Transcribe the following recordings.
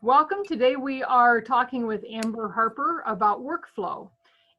Welcome. Today we are talking with Amber Harper about workflow.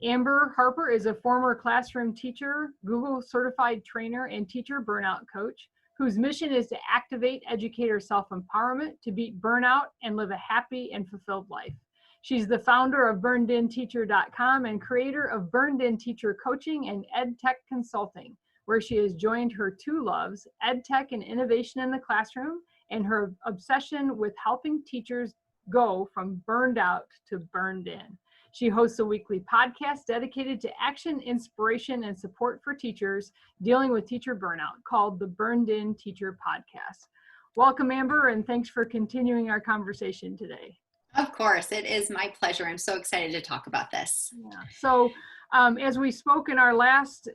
Amber Harper is a former classroom teacher, Google certified trainer, and teacher burnout coach whose mission is to activate educator self-empowerment to beat burnout and live a happy and fulfilled life. She's the founder of burnedinteacher.com and creator of Burned In Teacher Coaching and EdTech Consulting, where she has joined her two loves, EdTech and innovation in the classroom, and her obsession with helping teachers go from burned out to burned in. She hosts a weekly podcast dedicated to action, inspiration, and support for teachers dealing with teacher burnout called the Burned In Teacher Podcast. Welcome, Amber, and thanks for continuing our conversation today. Of course, it is my pleasure. I'm so excited to talk about this. Yeah. So as we spoke in our last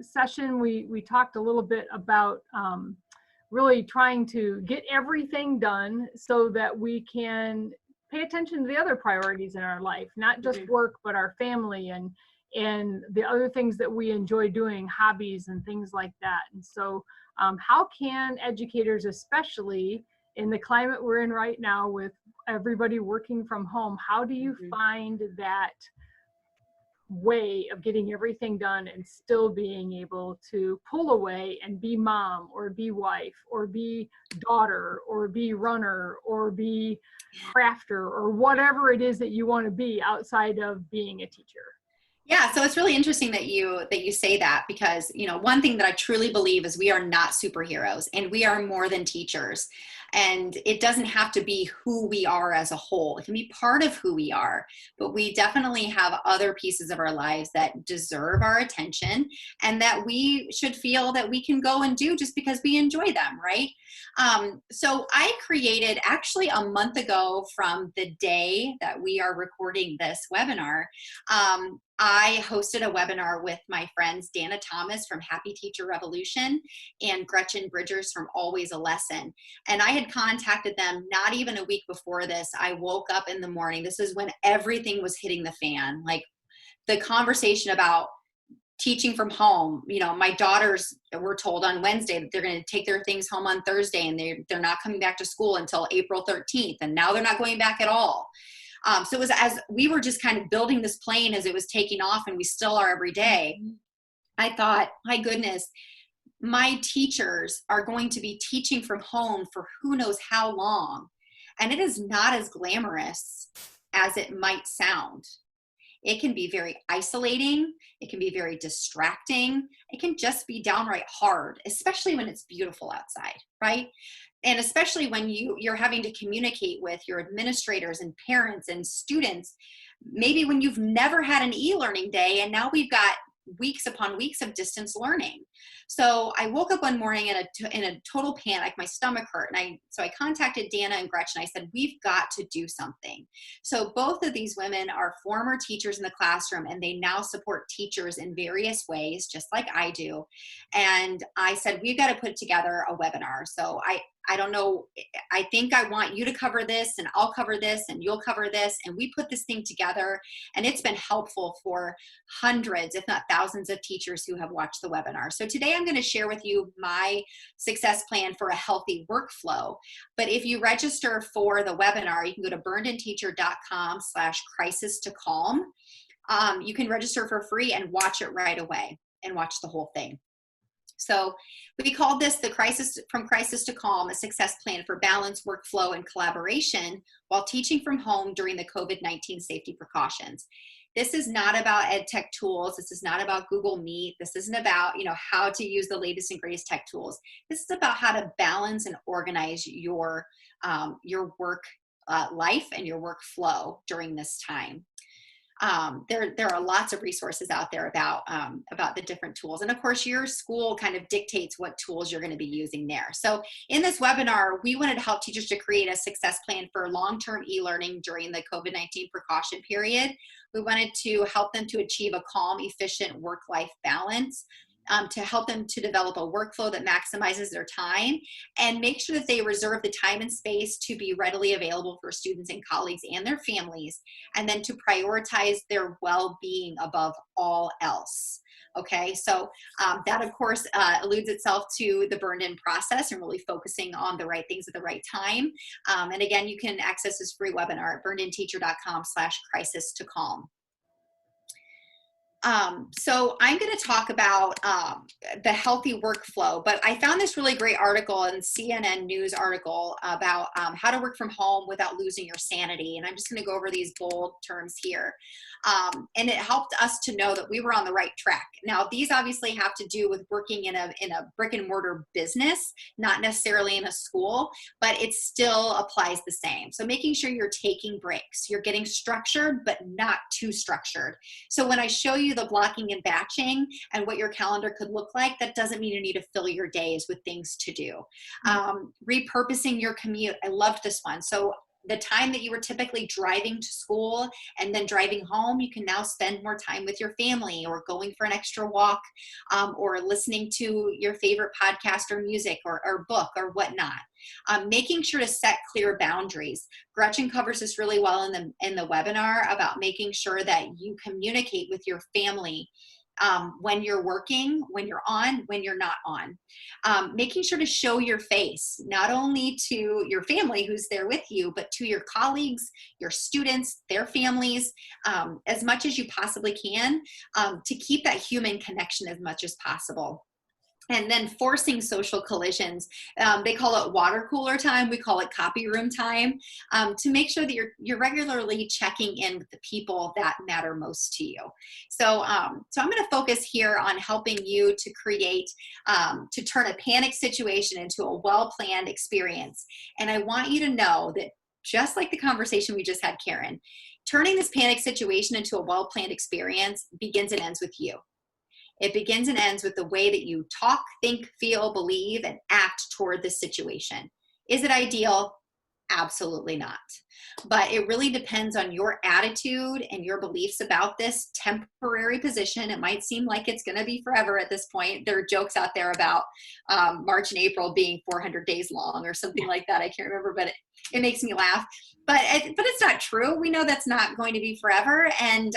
session, we talked a little bit about really trying to get everything done so that we can pay attention to the other priorities in our life, not just work, but our family and the other things that we enjoy doing, hobbies and things like that. And so how can educators, especially in the climate we're in right now with everybody working from home, how do you find that way of getting everything done and still being able to pull away and be mom or be wife or be daughter or be runner or be crafter or whatever it is that you want to be outside of being a teacher? Yeah, so it's really interesting that you say that, because one thing that I truly believe is we are not superheroes and we are more than teachers. And it doesn't have to be who we are as a whole. It can be part of who we are, but we definitely have other pieces of our lives that deserve our attention and that we should feel that we can go and do just because we enjoy them, right? So I created, actually a month ago from the day that we are recording this webinar, I hosted a webinar with my friends Dana Thomas from Happy Teacher Revolution and Gretchen Bridgers from Always a Lesson. And I had contacted them not even a week before this. I woke up in the morning. This is when everything was hitting the fan. Like the conversation about teaching from home. My daughters were told on Wednesday that they're going to take their things home on Thursday, and they're not coming back to school until April 13th. And now they're not going back at all. So it was as we were just kind of building this plane as it was taking off, and we still are every day. I thought, my goodness, my teachers are going to be teaching from home for who knows how long. And it is not as glamorous as it might sound. It can be very isolating. It can be very distracting. It can just be downright hard, especially when it's beautiful outside, right? And especially when you're having to communicate with your administrators and parents and students, maybe when you've never had an e-learning day and now we've got weeks upon weeks of distance learning. So I woke up one morning in a total panic. My stomach hurt. And I contacted Dana and Gretchen. I said, we've got to do something. So both of these women are former teachers in the classroom, and they now support teachers in various ways, just like I do. And I said, we've got to put together a webinar. So I don't know, I think I want you to cover this, and I'll cover this, and you'll cover this. And we put this thing together, and it's been helpful for hundreds, if not thousands of teachers who have watched the webinar. So today I'm going to share with you my success plan for a healthy workflow. But if you register for the webinar, you can go to burnedinteacher.com/crisis to calm. You can register for free and watch it right away and watch the whole thing. So we called this the From Crisis to Calm, a success plan for balance, workflow, and collaboration while teaching from home during the COVID-19 safety precautions. This is not about ed tech tools. This is not about Google Meet. This isn't about, how to use the latest and greatest tech tools. This is about how to balance and organize your work life and your workflow during this time. There are lots of resources out there about the different tools. And of course, your school kind of dictates what tools you're going to be using there. So in this webinar, we wanted to help teachers to create a success plan for long-term e-learning during the COVID-19 precaution period. We wanted to help them to achieve a calm, efficient work-life balance. to help them to develop a workflow that maximizes their time, and make sure that they reserve the time and space to be readily available for students and colleagues and their families, and then to prioritize their well-being above all else. Okay, so that of course alludes itself to the burned-in process and really focusing on the right things at the right time. And again, you can access this free webinar at burnedinteacher.com/crisis to calm. So I'm going to talk about the healthy workflow, but I found this really great article in CNN News article about how to work from home without losing your sanity. And I'm just going to go over these bold terms here. And it helped us to know that we were on the right track. Now, these obviously have to do with working in a brick and mortar business, not necessarily in a school, but it still applies the same. So making sure you're taking breaks, you're getting structured, but not too structured. So when I show you the blocking and batching and what your calendar could look like, that doesn't mean you need to fill your days with things to do. Repurposing your commute. I loved this one. So the time that you were typically driving to school and then driving home, you can now spend more time with your family, or going for an extra walk, or listening to your favorite podcast or music or book or whatnot. Making sure to set clear boundaries. Gretchen covers this really well in the webinar about making sure that you communicate with your family when you're working, when you're on, when you're not on. Making sure to show your face, not only to your family who's there with you, but to your colleagues, your students, their families, as much as you possibly can, to keep that human connection as much as possible. And then forcing social collisions. They call it water cooler time. We call it copy room time, to make sure that you're regularly checking in with the people that matter most to you. So I'm going to focus here on helping you to create, to turn a panic situation into a well-planned experience. And I want you to know that, just like the conversation we just had, Karen, turning this panic situation into a well-planned experience begins and ends with you. It begins and ends with the way that you talk, think, feel, believe, and act toward this situation. Is it ideal? Absolutely not. But it really depends on your attitude and your beliefs about this temporary position. It might seem like it's going to be forever at this point. There are jokes out there about March and April being 400 days long or something like that. I can't remember, but it makes me laugh. But it's not true. We know that's not going to be forever, and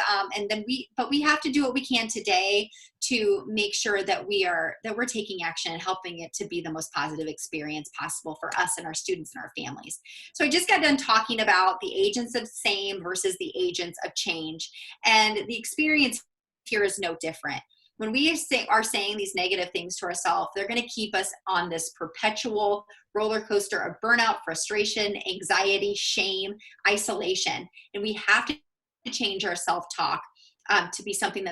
then we have to do what we can today to make sure that we're taking action and helping it to be the most positive experience possible for us and our students and our families. So I just got done talking about the agents of same versus the agents of change, and the experience here is no different. When we are saying these negative things to ourselves, they're going to keep us on this perpetual roller coaster of burnout, frustration, anxiety, shame, isolation. And we have to change our self-talk to be something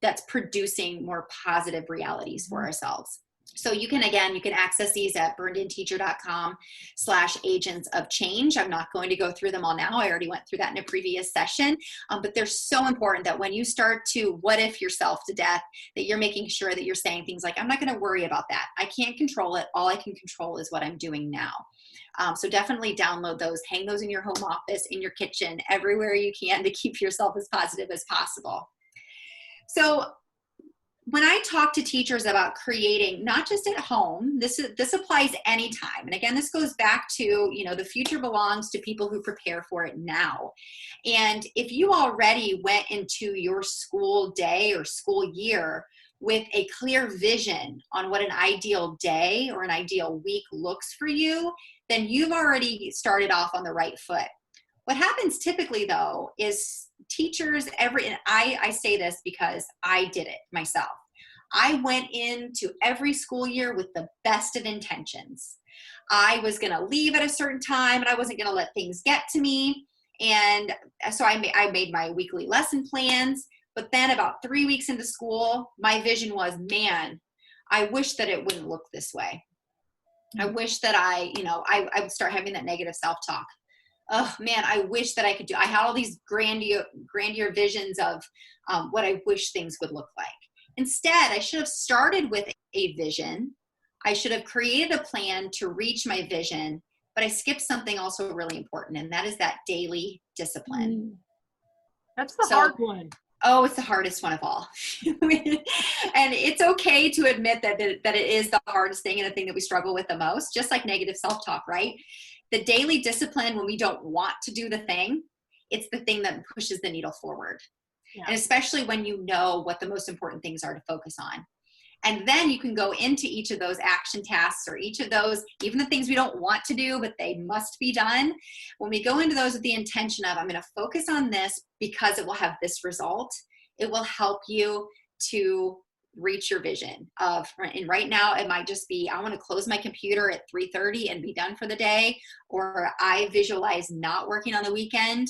that's producing more positive realities for ourselves. So you can access these at burnedinteacher.com/agents of change. I'm not going to go through them all now. I already went through that in a previous session, but they're so important that when you start to what if yourself to death, that you're making sure that you're saying things like, I'm not going to worry about that. I can't control it. All I can control is what I'm doing now. So definitely download those, hang those in your home office, in your kitchen, everywhere you can, to keep yourself as positive as possible. So when I talk to teachers about creating, not just at home, this applies anytime. And again, this goes back to, the future belongs to people who prepare for it now. And if you already went into your school day or school year with a clear vision on what an ideal day or an ideal week looks for you, then you've already started off on the right foot. What happens typically, though, is teachers, and I say this because I did it myself. I went into every school year with the best of intentions. I was going to leave at a certain time, and I wasn't going to let things get to me. And so I made my weekly lesson plans. But then about 3 weeks into school, my vision was, man, I wish that it wouldn't look this way. I wish that I would start having that negative self-talk. Oh man, I wish that I could do. I had all these grandeur visions of what I wish things would look like. Instead, I should have started with a vision. I should have created a plan to reach my vision, but I skipped something also really important, and that is that daily discipline. That's the hard one. Oh, it's the hardest one of all. And it's okay to admit that it is the hardest thing and the thing that we struggle with the most, just like negative self-talk, right? The daily discipline when we don't want to do the thing, it's the thing that pushes the needle forward. Yeah. And especially when you know what the most important things are to focus on. And then you can go into each of those action tasks or each of those, even the things we don't want to do, but they must be done. When we go into those with the intention of, I'm going to focus on this because it will have this result, it will help you to reach your vision of, and right now it might just be, I want to close my computer at 3:30 and be done for the day, or I visualize not working on the weekend.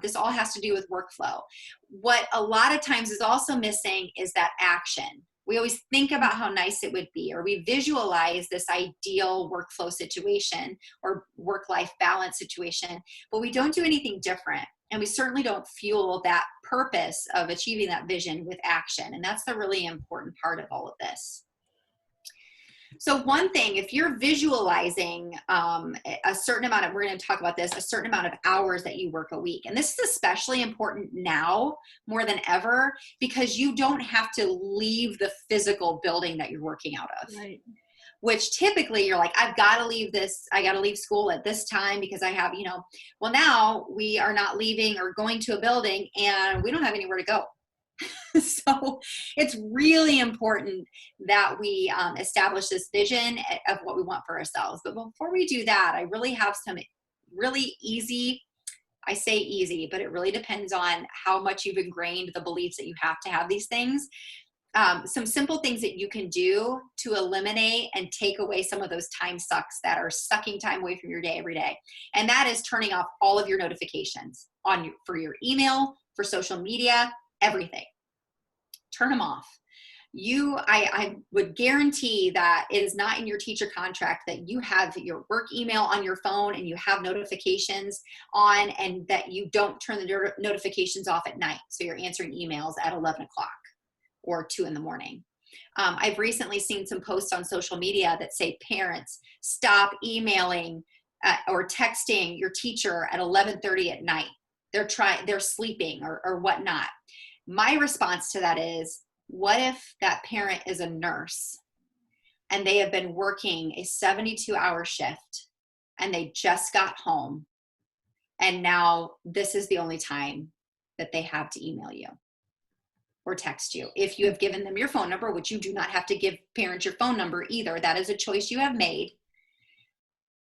This all has to do with workflow. What a lot of times is also missing is that action. We always think about how nice it would be, or we visualize this ideal workflow situation or work-life balance situation, but we don't do anything different. And we certainly don't fuel that purpose of achieving that vision with action. And that's the really important part of all of this. So one thing, if you're visualizing a certain amount of, we're going to talk about this, a certain amount of hours that you work a week. And this is especially important now more than ever, because you don't have to leave the physical building that you're working out of. Right. Which typically you're like, I've got to leave this, I got to leave school at this time because I have, well, now we are not leaving or going to a building and we don't have anywhere to go. So it's really important that we establish this vision of what we want for ourselves. But before we do that, I really have some really easy, I say easy, but it really depends on how much you've ingrained the beliefs that you have to have these things. Some simple things that you can do to eliminate and take away some of those time sucks that are sucking time away from your day every day. And that is turning off all of your notifications for your email, for social media, everything. Turn them off. I would guarantee that it is not in your teacher contract that you have your work email on your phone and you have notifications on, and that you don't turn the notifications off at night. So you're answering emails at 11 o'clock or 2 in the morning. I've recently seen some posts on social media that say, parents, stop emailing or texting your teacher at 11:30 at night. They're sleeping or whatnot. My response to that is, what if that parent is a nurse and they have been working a 72-hour shift and they just got home and now this is the only time that they have to email you or text you? If you have given them your phone number, which you do not have to give parents your phone number either, that is a choice you have made.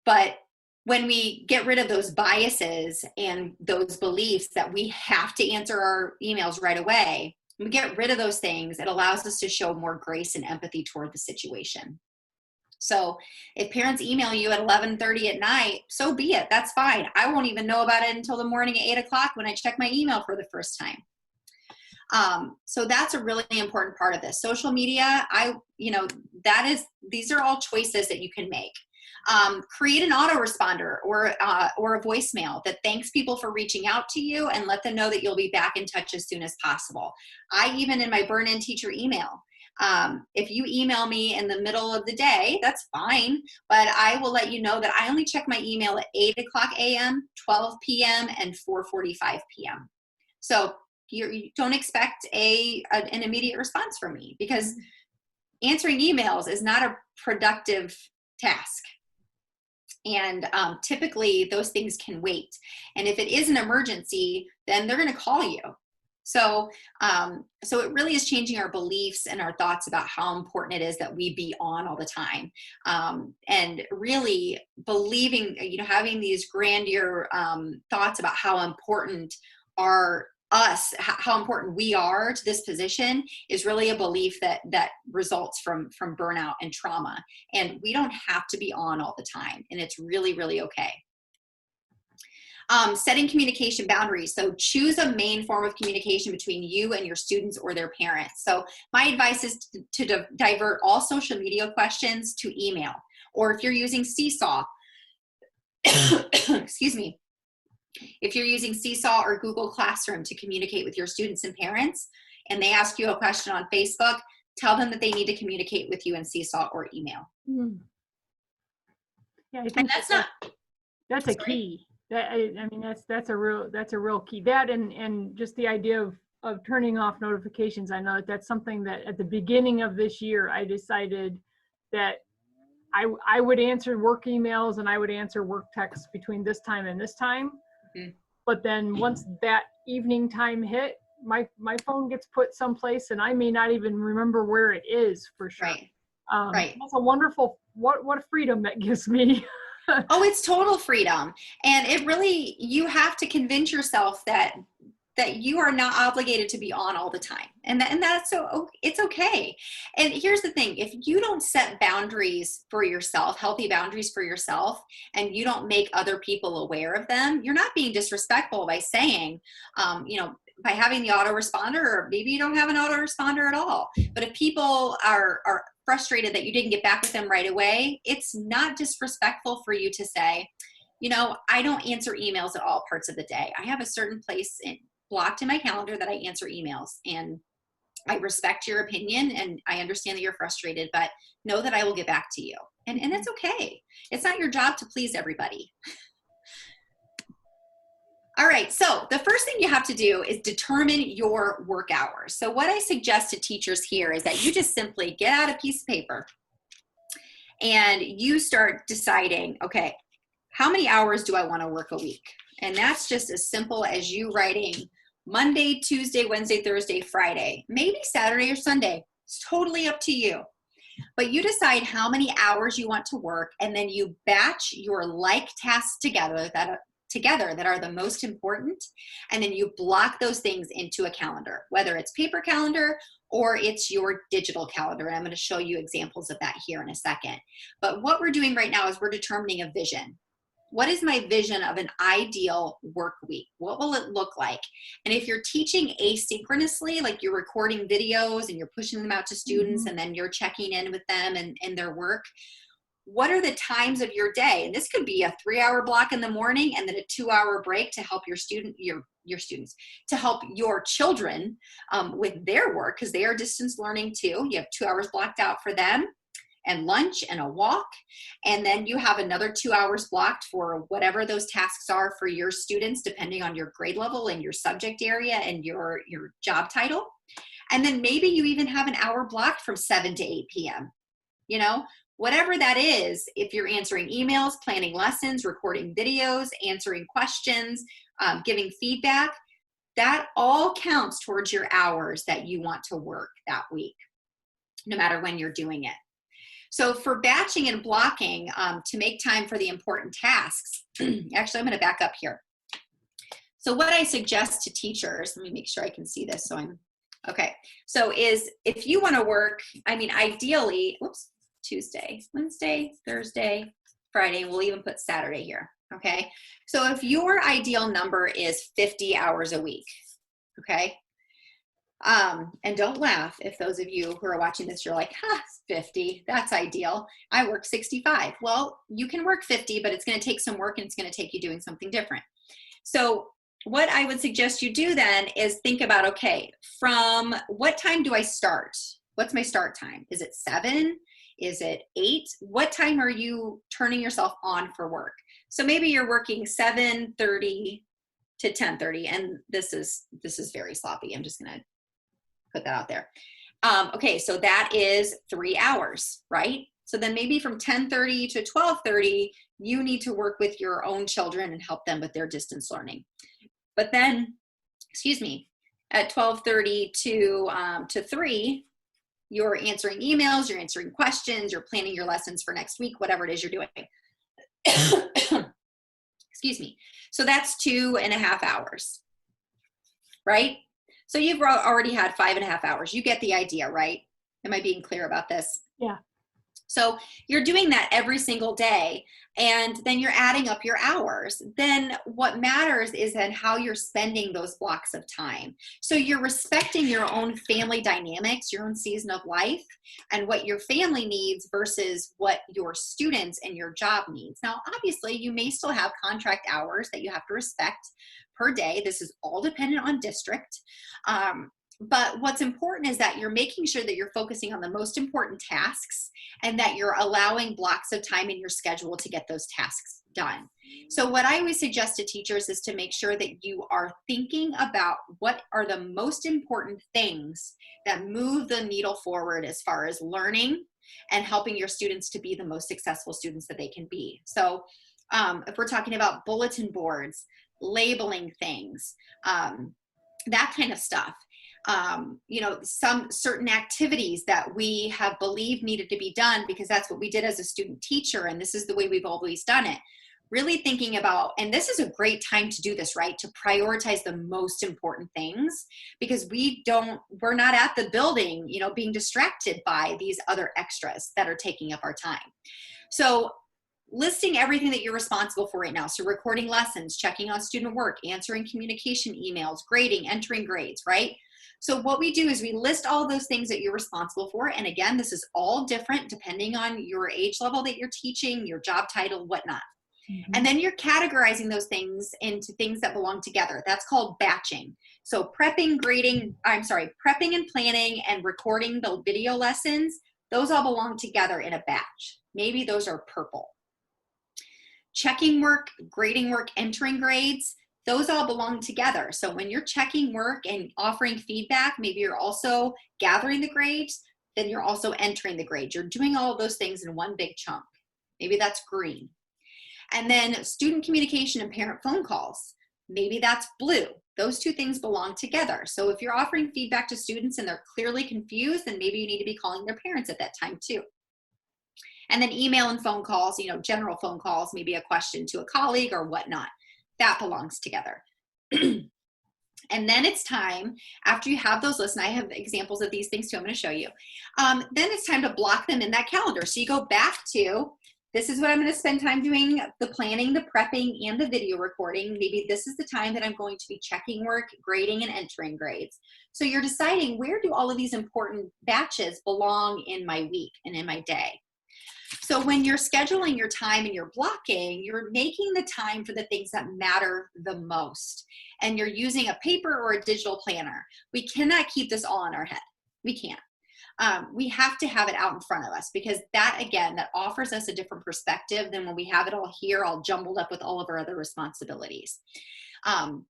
But when we get rid of those biases and those beliefs that we have to answer our emails right away, when we get rid of those things, it allows us to show more grace and empathy toward the situation. So if parents email you at 11:30 at night, so be it. That's fine. I won't even know about it until the morning at 8 o'clock when I check my email for the first time. So that's a really important part of this. Social media, these are all choices that you can make. Create an autoresponder or a voicemail that thanks people for reaching out to you and let them know that you'll be back in touch as soon as possible. I even in my burn-in teacher email, if you email me in the middle of the day, that's fine, but I will let you know that I only check my email at 8 o'clock a.m., 12 p.m., and 4:45 p.m. So you don't expect an immediate response from me, because answering emails is not a productive task. And typically those things can wait. And if it is an emergency, then they're going to call you. So it really is changing our beliefs and our thoughts about how important it is that we be on all the time. And really believing, having these grandeur thoughts about how important how important we are to this position is really a belief that results from burnout and trauma. And we don't have to be on all the time. And it's really, really okay. Setting communication boundaries. So choose a main form of communication between you and your students or their parents. So my advice is to divert all social media questions to email. Or if you're using Seesaw, excuse me, if you're using Seesaw or Google Classroom to communicate with your students and parents, and they ask you a question on Facebook, tell them that they need to communicate with you in Seesaw or email. Yeah, I think that's a key. That that's a real key. That and just the idea of of turning off notifications. I know that that's something that at the beginning of this year, I decided that I would answer work emails and I would answer work texts between this time and this time. Mhm. But then once that evening time hit, my phone gets put someplace and I may not even remember where it is for sure. Right. Right. That's a wonderful, what a freedom that gives me. Oh, it's total freedom. And it really, you have to convince yourself that you are not obligated to be on all the time. And that's so, it's okay. And here's the thing, if you don't set boundaries for yourself, healthy boundaries for yourself, and you don't make other people aware of them, you're not being disrespectful by saying, by having the autoresponder, or maybe you don't have an autoresponder at all. But if people are frustrated that you didn't get back with them right away, it's not disrespectful for you to say, I don't answer emails at all parts of the day. I have a certain place blocked in my calendar that I answer emails, and I respect your opinion and I understand that you're frustrated, but know that I will get back to you. And it's okay. It's not your job to please everybody. All right, so the first thing you have to do is determine your work hours. So what I suggest to teachers here is that you just simply get out a piece of paper and you start deciding, okay, how many hours do I want to work a week? And that's just as simple as you writing Monday, Tuesday, Wednesday, Thursday, Friday, maybe Saturday or Sunday. It's totally up to you. But you decide how many hours you want to work, and then you batch your like tasks together that are the most important, and then you block those things into a calendar, whether it's paper calendar or it's your digital calendar. And I'm going to show you examples of that here in a second. But what we're doing right now is we're determining a vision. What is my vision of an ideal work week? What will it look like? And if you're teaching asynchronously, like you're recording videos and you're pushing them out to students, and then you're checking in with them and their work, what are the times of your day? And this could be a 3-hour block in the morning and then a 2-hour break to help your students, to help your children with their work, because they are distance learning too. You have 2 hours blocked out for them, and lunch and a walk. And then you have another 2 hours blocked for whatever those tasks are for your students, depending on your grade level and your subject area and your job title. And then maybe you even have an hour blocked from 7 to 8 p.m. Whatever that is, if you're answering emails, planning lessons, recording videos, answering questions, giving feedback, that all counts towards your hours that you want to work that week, no matter when you're doing it. So for batching and blocking, to make time for the important tasks, actually, I'm going to back up here. So what I suggest to teachers, let me make sure I can see this. Okay. So is if you want to work, ideally, Tuesday, Wednesday, Thursday, Friday, we'll even put Saturday here. Okay. So if your ideal number is 50 hours a week, okay. And don't laugh if those of you who are watching this, you're like, 50, that's ideal. I work 65. Well, you can work 50, but it's going to take some work and it's going to take you doing something different. So what I would suggest you do then is think about, okay, from what time do I start? What's my start time? Is it 7? Is it 8? What time are you turning yourself on for work? So maybe you're working 7:30 to 10:30, and this is very sloppy. I'm just going to put that out there. Okay, so that is 3 hours, right? So then maybe from 10:30 to 12:30, you need to work with your own children and help them with their distance learning. But then, at 12:30 to 3, you're answering emails, you're answering questions, you're planning your lessons for next week, whatever it is you're doing. So that's 2.5 hours, right? So you've already had 5.5 hours. You get the idea, right? Am I being clear about this? Yeah. So you're doing that every single day, and then you're adding up your hours. Then what matters is then how you're spending those blocks of time. So you're respecting your own family dynamics, your own season of life, and what your family needs versus what your students and your job needs. Now, obviously, you may still have contract hours that you have to respect per day. This is all dependent on district. But what's important is that you're making sure that you're focusing on the most important tasks and that you're allowing blocks of time in your schedule to get those tasks done. So what I always suggest to teachers is to make sure that you are thinking about what are the most important things that move the needle forward as far as learning and helping your students to be the most successful students that they can be. So if we're talking about bulletin boards, labeling things, that kind of stuff. You know, some certain activities that we have believed needed to be done because that's what we did as a student teacher, and this is the way we've always done it. Really thinking about, and this is a great time to do this, right? To prioritize the most important things, because we're not at the building, you know, being distracted by these other extras that are taking up our time. So listing everything that you're responsible for right now. So recording lessons, checking on student work, answering communication emails, grading, entering grades, right? So what we do is we list all those things that you're responsible for. And again, this is all different depending on your age level that you're teaching, your job title, whatnot. Mm-hmm. And then you're categorizing those things into things that belong together. That's called batching. So prepping and planning and recording the video lessons, those all belong together in a batch. Maybe those are purple. Checking work, grading work, entering grades, those all belong together. So when you're checking work and offering feedback, maybe you're also gathering the grades, then you're also entering the grades. You're doing all of those things in one big chunk. Maybe that's green. And then student communication and parent phone calls, maybe that's blue. Those two things belong together. So if you're offering feedback to students and they're clearly confused, then maybe you need to be calling their parents at that time too. And then email and phone calls, you know, general phone calls, maybe a question to a colleague or whatnot, that belongs together. And then it's time, after you have those lists, and I have examples of these things too, I'm going to show you. Then it's time to block them in that calendar. So you go back to, this is what I'm going to spend time doing, the planning, the prepping, and the video recording. Maybe this is the time that I'm going to be checking work, grading, and entering grades. So you're deciding, where do all of these important batches belong in my week and in my day? So when you're scheduling your time and you're blocking, you're making the time for the things that matter the most. And you're using a paper or a digital planner. We cannot keep this all in our head. We can't. We have to have it out in front of us, because that, again, that offers us a different perspective than when we have it all here, all jumbled up with all of our other responsibilities. And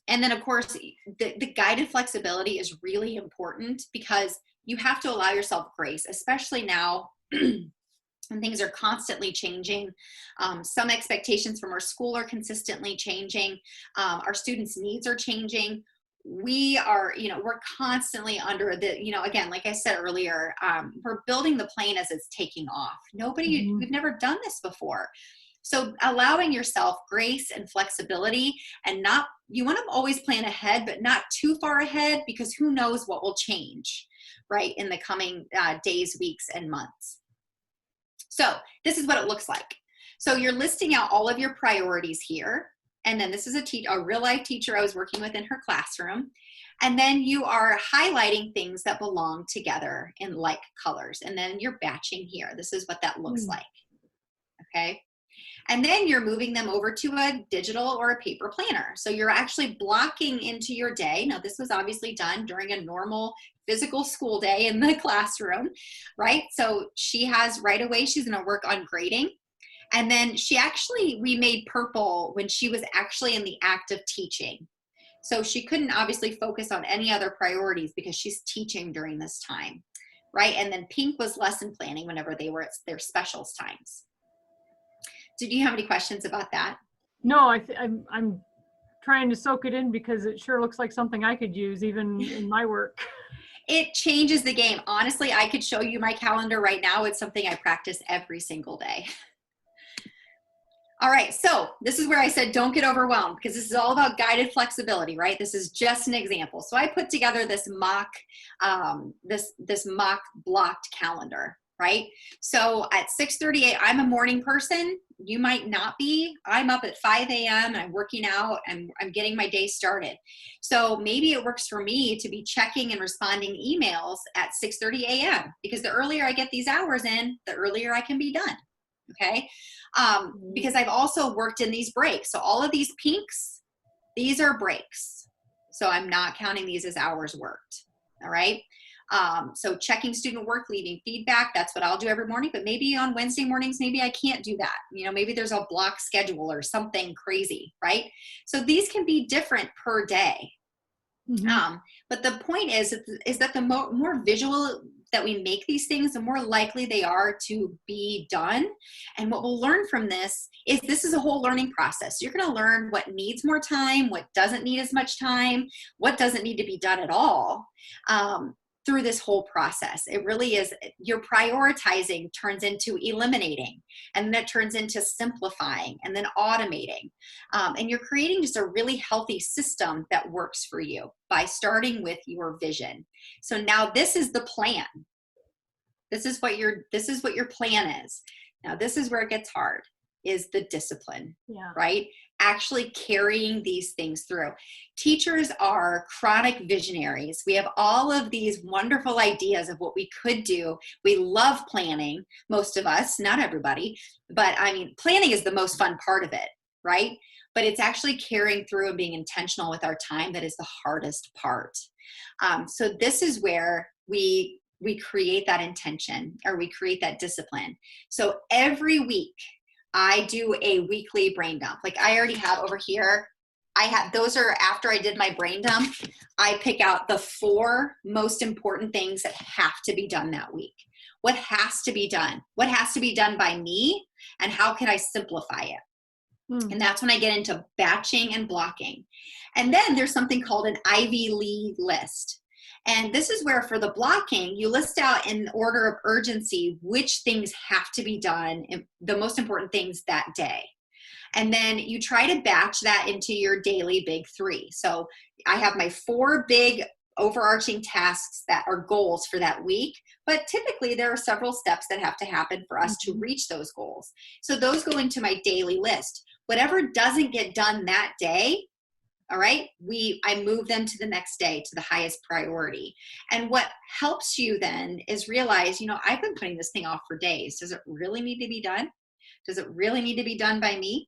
then, of course, the guided flexibility is really important, because you have to allow yourself grace, especially now when things are constantly changing. Some expectations from our school are consistently changing. Our students' needs are changing. We are, you know, we're constantly under the, you know, again, like I said earlier, we're building the plane as it's taking off. We've never done this before. So allowing yourself grace and flexibility, and you want to always plan ahead, but not too far ahead, because who knows what will change, right, in the coming days, weeks, and months. So this is what it looks like. So you're listing out all of your priorities here. And then this is a real life teacher I was working with in her classroom. And then you are highlighting things that belong together in like colors. And then you're batching here. This is what that looks like. Okay. And then you're moving them over to a digital or a paper planner. So you're actually blocking into your day. Now, this was obviously done during a normal physical school day in the classroom, right? So she has right away, she's going to work on grading. And then we made purple when she was actually in the act of teaching. So she couldn't obviously focus on any other priorities because she's teaching during this time, right? And then pink was lesson planning whenever they were at their specials times. So do you have any questions about that? No, I'm trying to soak it in, because it sure looks like something I could use even in my work. It changes the game. Honestly, I could show you my calendar right now. It's something I practice every single day. All right, so this is where I said don't get overwhelmed, because this is all about guided flexibility, right? This is just an example. So I put together this mock blocked calendar, right? So at 6:38, I'm a morning person. You might not be. I'm up at 5 a.m. and I'm working out and I'm getting my day started. So maybe it works for me to be checking and responding emails at 6:30 a.m. because the earlier I get these hours in, the earlier I can be done, okay? Because I've also worked in these breaks. So all of these pinks, these are breaks. So I'm not counting these as hours worked. All right. So checking student work, leaving feedback, that's what I'll do every morning, but maybe on Wednesday mornings, maybe I can't do that. You know, maybe there's a block schedule or something crazy, right? So these can be different per day. But the point is that the more visual that we make these things, the more likely they are to be done. And what we'll learn from this is a whole learning process. You're going to learn what needs more time, what doesn't need as much time, what doesn't need to be done at all. Through this whole process. It really is, your prioritizing turns into eliminating, and then it turns into simplifying and then automating. And you're creating just a really healthy system that works for you by starting with your vision. So now this is the plan. This is what your plan is. Now this is where it gets hard, is the discipline, right? Actually carrying these things through. Teachers are chronic visionaries. We have all of these wonderful ideas of what we could do. We love planning, most of us, not everybody, but I mean, planning is the most fun part of it, right? But it's actually carrying through and being intentional with our time that is the hardest part. So this is where we create that intention, or we create that discipline. So every week, I do a weekly brain dump. Like I already have over here, those are after I did my brain dump, I pick out the 4 most important things that have to be done that week. What has to be done? What has to be done by me? And how can I simplify it? And that's when I get into batching and blocking. And then there's something called an Ivy League list. And this is where for the blocking, you list out in order of urgency which things have to be done, the most important things that day. And then you try to batch that into your daily big 3. So I have my 4 big overarching tasks that are goals for that week, but typically there are several steps that have to happen for us to reach those goals. So those go into my daily list. Whatever doesn't get done that day, all right, I move them to the next day to the highest priority. And what helps you then is realize, you know, I've been putting this thing off for days. Does it really need to be done? Does it really need to be done by me?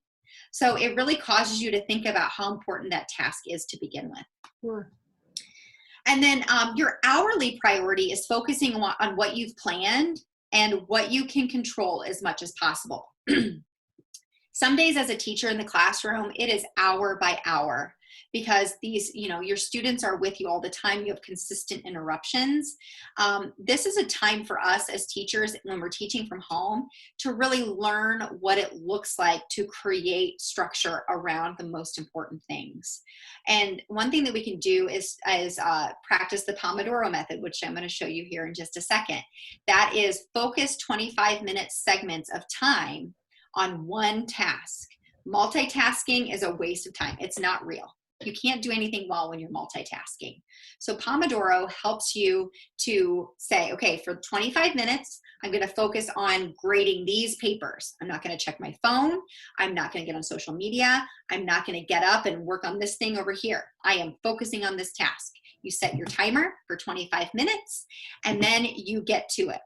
So it really causes you to think about how important that task is to begin with. Sure. And then your hourly priority is focusing on what you've planned and what you can control as much as possible. Some days as a teacher in the classroom, it is hour by hour, because these, you know, your students are with you all the time. You have consistent interruptions. This is a time for us as teachers, when we're teaching from home, to really learn what it looks like to create structure around the most important things. And one thing that we can do is practice the Pomodoro method, which I'm going to show you here in just a second. That is focus 25-minute segments of time on one task. Multitasking is a waste of time. It's not real. You can't do anything well when you're multitasking. So Pomodoro helps you to say, okay, for 25 minutes, I'm going to focus on grading these papers. I'm not going to check my phone. I'm not going to get on social media. I'm not going to get up and work on this thing over here. I am focusing on this task. You set your timer for 25 minutes, and then you get to it.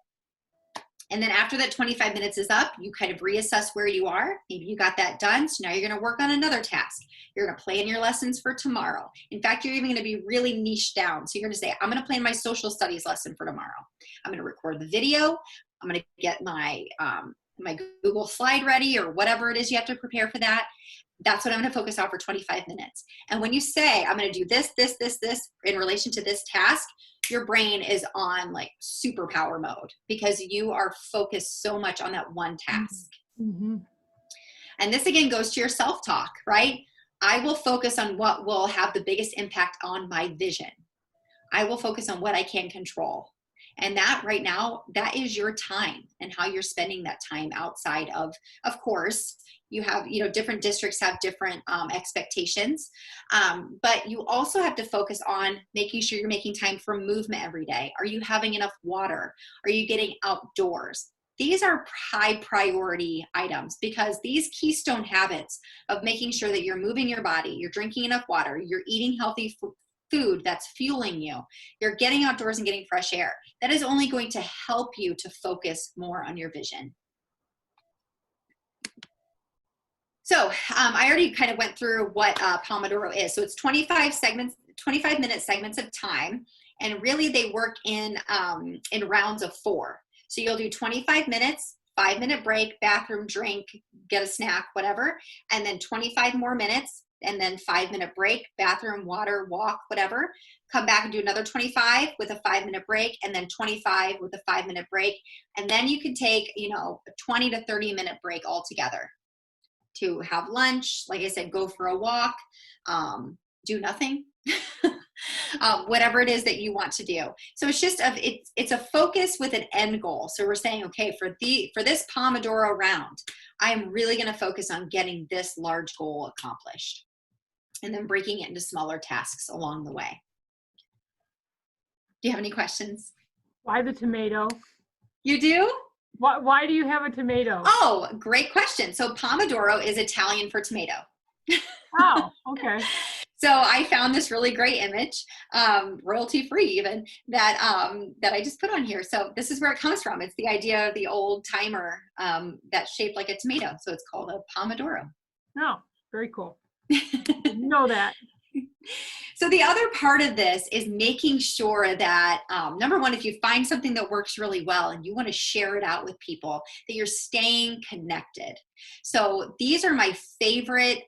And then after that 25 minutes is up, you kind of reassess where you are. Maybe you got that done. So now you're going to work on another task. You're going to plan your lessons for tomorrow. In fact, you're even going to be really niche down. So you're going to say, I'm going to plan my social studies lesson for tomorrow. I'm going to record the video. I'm going to get my Google slide ready, or whatever it is you have to prepare for that. That's what I'm going to focus on for 25 minutes. And when you say, I'm going to do this in relation to this task, your brain is on like superpower mode, because you are focused so much on that one task. Mm-hmm. And this again goes to your self-talk, right? I will focus on what will have the biggest impact on my vision. I will focus on what I can control. And that right now, that is your time and how you're spending that time outside of course, you have, you know, different districts have different expectations, but you also have to focus on making sure you're making time for movement every day. Are you having enough water? Are you getting outdoors? These are high priority items, because these keystone habits of making sure that you're moving your body, you're drinking enough water, you're eating healthy food that's fueling you, you're getting outdoors and getting fresh air, that is only going to help you to focus more on your vision. So I already kind of went through what Pomodoro is. So it's 25-minute segments of time, and really they work in rounds of 4. So you'll do 25 minutes, 5-minute break, bathroom, drink, get a snack, whatever, and then 25 more minutes, and then 5-minute break, bathroom, water, walk, whatever. Come back and do another 25 with a 5-minute break, and then 25 with a 5-minute break. And then you can take, a 20 to 30-minute break altogether to have lunch. Like I said, go for a walk, do nothing. Whatever it is that you want to do. So it's just it's a focus with an end goal. So we're saying, okay, for this Pomodoro round, I am really going to focus on getting this large goal accomplished, and then breaking it into smaller tasks along the way. Do you have any questions? Why the tomato? You do? Why do you have a tomato? Oh, great question. So Pomodoro is Italian for tomato. Oh, okay. So I found this really great image, royalty free even, that I just put on here. So this is where it comes from. It's the idea of the old timer that's shaped like a tomato. So it's called a Pomodoro. Oh, very cool. Didn't know that. So the other part of this is making sure that, number one, if you find something that works really well and you want to share it out with people, that you're staying connected. So these are my favorite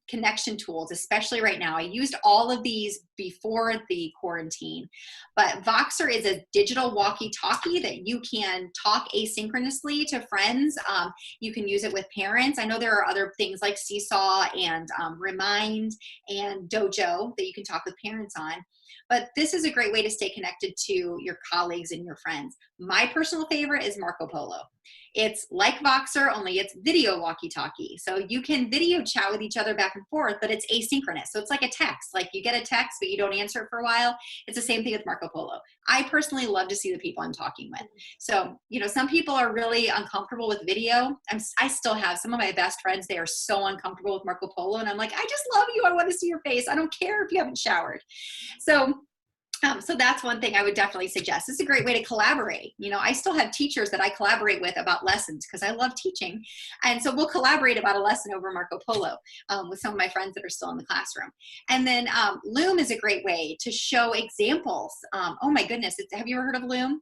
connection tools, especially right now. I used all of these before the quarantine, but Voxer is a digital walkie-talkie that you can talk asynchronously to friends. You can use it with parents. I know there are other things like Seesaw and Remind and Dojo that you can talk with parents on. But this is a great way to stay connected to your colleagues and your friends. My personal favorite is Marco Polo. It's like Voxer, only it's video walkie-talkie. So you can video chat with each other back and forth, but it's asynchronous. So it's like a text. Like you get a text, but you don't answer it for a while. It's the same thing with Marco Polo. I personally love to see the people I'm talking with. So, some people are really uncomfortable with video. I still have some of my best friends. They are so uncomfortable with Marco Polo. And I'm like, I just love you. I want to see your face. I don't care if you haven't showered. So that's one thing I would definitely suggest. It's a great way to collaborate. I still have teachers that I collaborate with about lessons because I love teaching. And so we'll collaborate about a lesson over Marco Polo with some of my friends that are still in the classroom. And then Loom is a great way to show examples. Oh my goodness. Have you ever heard of Loom?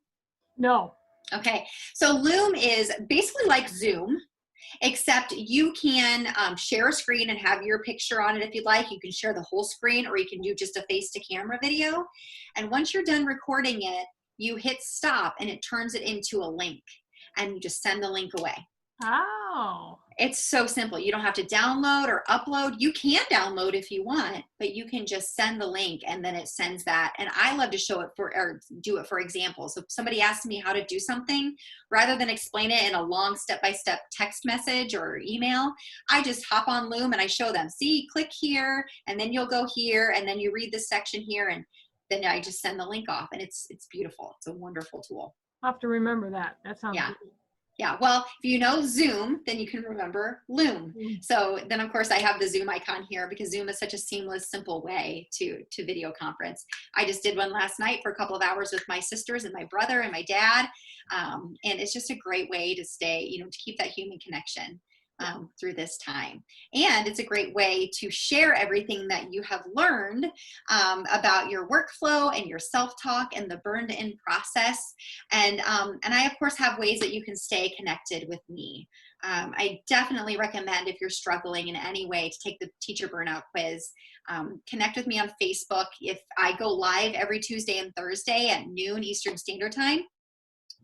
No. Okay. So Loom is basically like Zoom, except you can share a screen and have your picture on it if you'd like. You can share the whole screen, or you can do just a face-to-camera video. And once you're done recording it, you hit stop and it turns it into a link, and you just send the link away. Oh. It's so simple. You don't have to download or upload. You can download if you want, but you can just send the link and then it sends that. And I love to show it or do it for examples. So if somebody asks me how to do something, rather than explain it in a long step-by-step text message or email, I just hop on Loom and I show them, see, click here, and then you'll go here, and then you read this section here, and then I just send the link off, and it's beautiful. It's a wonderful tool. I'll have to remember that. That sounds good. Yeah, well, if you know Zoom, then you can remember Loom. So then, of course, I have the Zoom icon here because Zoom is such a seamless, simple way to video conference. I just did one last night for a couple of hours with my sisters and my brother and my dad. And it's just a great way to stay, to keep that human connection through this time. And it's a great way to share everything that you have learned about your workflow and your self-talk and the burned-in process. And I, of course, have ways that you can stay connected with me. I definitely recommend, if you're struggling in any way, to take the Teacher Burnout Quiz. Connect with me on Facebook. If I go live every Tuesday and Thursday at noon Eastern Standard Time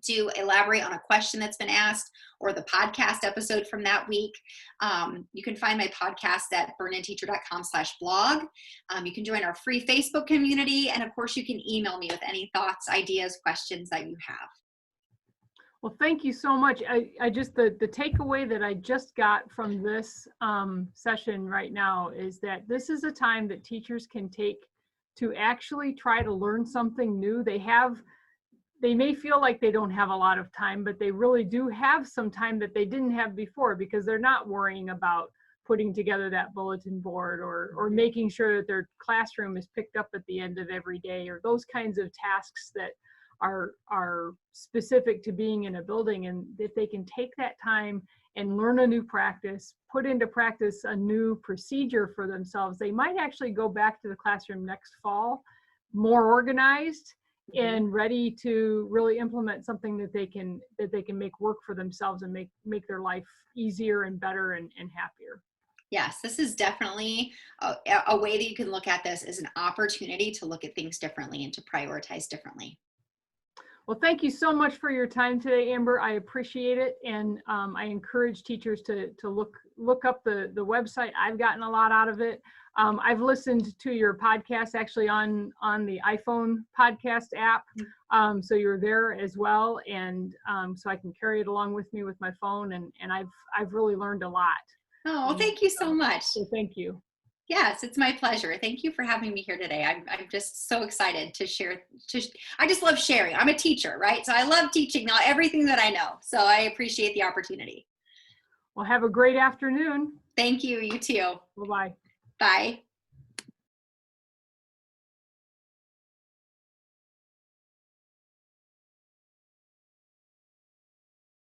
to elaborate on a question that's been asked or the podcast episode from that week. You can find my podcast at burninteacher.com/blog. You can join our free Facebook community. And of course, you can email me with any thoughts, ideas, questions that you have. Well, thank you so much. I just, the takeaway that I just got from this session right now is that this is a time that teachers can take to actually try to learn something new. They may feel like they don't have a lot of time, but they really do have some time that they didn't have before, because they're not worrying about putting together that bulletin board or making sure that their classroom is picked up at the end of every day, or those kinds of tasks that are specific to being in a building, and if they can take that time and learn a new practice, put into practice a new procedure for themselves, they might actually go back to the classroom next fall more organized and ready to really implement something that they can make work for themselves and make their life easier and better and happier. Yes, this is definitely a way that you can look at this as an opportunity to look at things differently and to prioritize differently. Well, thank you so much for your time today, Amber. I appreciate it, and I encourage teachers to look up the website. I've gotten a lot out of it. I've listened to your podcast actually on the iPhone podcast app, so you're there as well, and so I can carry it along with me with my phone, and I've really learned a lot. Oh, well, thank you so much. So thank you. Yes, it's my pleasure. Thank you for having me here today. I'm just so excited to share. I just love sharing. I'm a teacher, right? So I love teaching now everything that I know. So I appreciate the opportunity. Well, have a great afternoon. Thank you. You too. Bye-bye. Bye.